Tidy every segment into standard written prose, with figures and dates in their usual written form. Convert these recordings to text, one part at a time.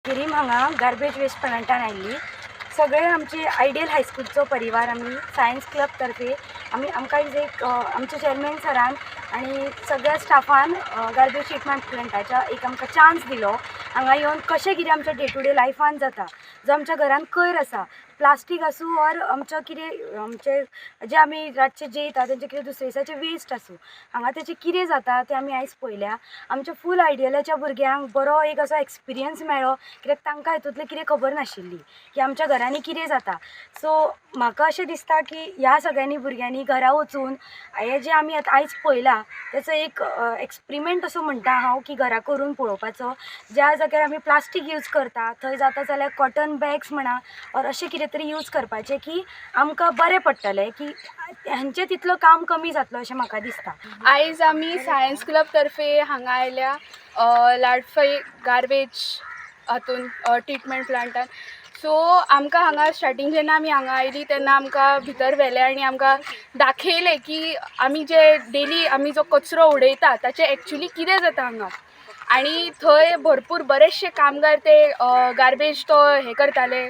गिरीम हांगा garbage waste प्लांटान आयिल्ली सगळे आमचे आयडियल हायस्कूलचो परिवार आमी सायन्स क्लब तर्फे आमकां एक आमच्या चेअरमॅन सरान आनी सगळ्या स्टाफान गार्बेज ट्रिटमेंट प्लांटाच्या एक आमकां चान्स दिलो हांगा येवन कशें कितें आमच्या डे टू डे लायफान जाता जो आमच्या घरान कोयर आसा प्लास्टीक आसूं ऑर आमचो कितें आमचे जे आमी रातचे जेयता तेंचे कितें दुसरे दिसाचे वेस्ट आसूं हांगा तेचें कितें जाता तें आमी आयज पळयल्या आमच्या फूल आयडियलाच्या भुरग्यांक बरो एक असो एक्सपिरियन्स मेळ्ळो कित्याक तांकां हितूंतलें कितें खबर नाशिल्ली की आमच्या घरांनी कितें जाता सो म्हाका अशें दिसता की ह्या सगळ्यांनी भुरग्यांनी घरा वचून हें जें आमी आतां आयज पळयलां तेचो एक एक्सपिरिमेंट असो म्हणटा हांव की घरा करून पळोवपाचो ज्या जाग्यार आमी प्लास्टीक यूज करता थंय जाता जाल्यार कॉटन बॅग्स म्हणा ऑर अशें कितें तरी यूज करपाचें की आमकां बरें पडटलें की हेंचें तितलो काम कमी जातलो अशें म्हाका दिसता। आयज आमी सायन्स क्लब तर्फे हांगा आयल्या लाडफय गार्बेज हातून ट्रिटमेंट प्लांटान सो आमकां हांगा स्टार्टींग जेन्ना आमी हांगा आयलीं तेन्ना आमकां भितर व्हेलें आनी आमकां दाखयलें की आमी जे डेली आमी जो कचरो उडयता ताचें एक्चुली कितें जाता हांगा आनी थंय भरपूर बरेचशे कामगार ते गार्बेज तो हें करताले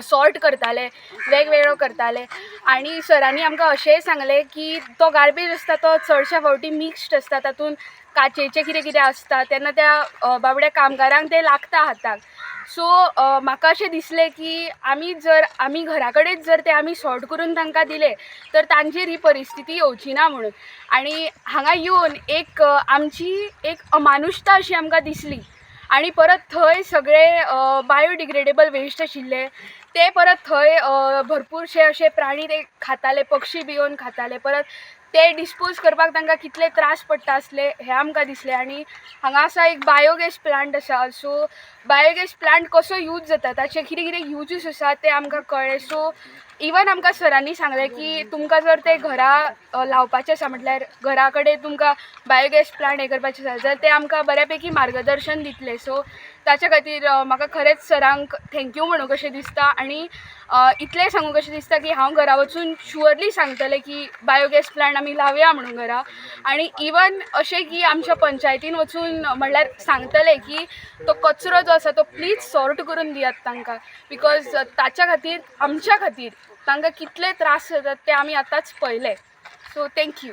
सॉर्ट करताले वेगवेगळो करताले आनी सरांनी आमकां अशेंय सांगलें की तो गार्बेज आसता तो चडशा फावटी मिक्स्ड आसता तातूंत काचेचें कितें कितें आसता तेन्ना त्या बाबड्या कामगारांक तें लागता हाताक सो म्हाका अशें दिसलें की आमी घरा कडेन जर ते आमी सॉर्ट करून तांकां दिले तर तांचेर ही परिस्थिती येवची ना म्हणून आनी हांगा येवन एक आमची एक अमानुषता अशी आमकां दिसली आनी परत थंय सगळे बायोडिग्रेडेबल वेस्ट आशिल्ले ते परत थंय भरपूरशे अशे प्राणी ते खाताले पक्षी बी येवन खाताले परत ते डिस्पोज करपाक तांकां कितले त्रास पडटा आसले हें आमकां दिसलें आनी हांगा आसा एक बायोगॅस प्लांट आसा सो बायोगॅस प्लांट कसो यूज जाता ताचे कितें कितें युजीस आसा ते आमकां कळ्ळें सो इवन आमकां सरांनी सांगलें की तुमकां जर ते घरा लावपाचें आसा म्हटल्यार घरा कडेन तुमकां बायोगॅस प्लांट हें करपाचें आसा जाल्यार ते आमकां बऱ्यापैकी मार्गदर्शन दितले सो ताच्या खातीर म्हाका खरेंच सरांक थँक्यू म्हणूं कशें दिसता आनी इतलें सांगूं कशें दिसता की हांव घरा वचून शुअरली सांगतलें की बायोगॅस प्लांट आमी लावया म्हणून घरा आनी इवन अशें की आमच्या पंचायतीन वचून म्हणल्यार सांगतलें की तो कचरो जो आसा तो प्लीज सॉर्ट करून दियात तांकां बिकॉज ताच्या खातीर आमच्या खातीर तांकां कितले त्रास जातात ते आमी आतांच पळयले सो थँक्यू।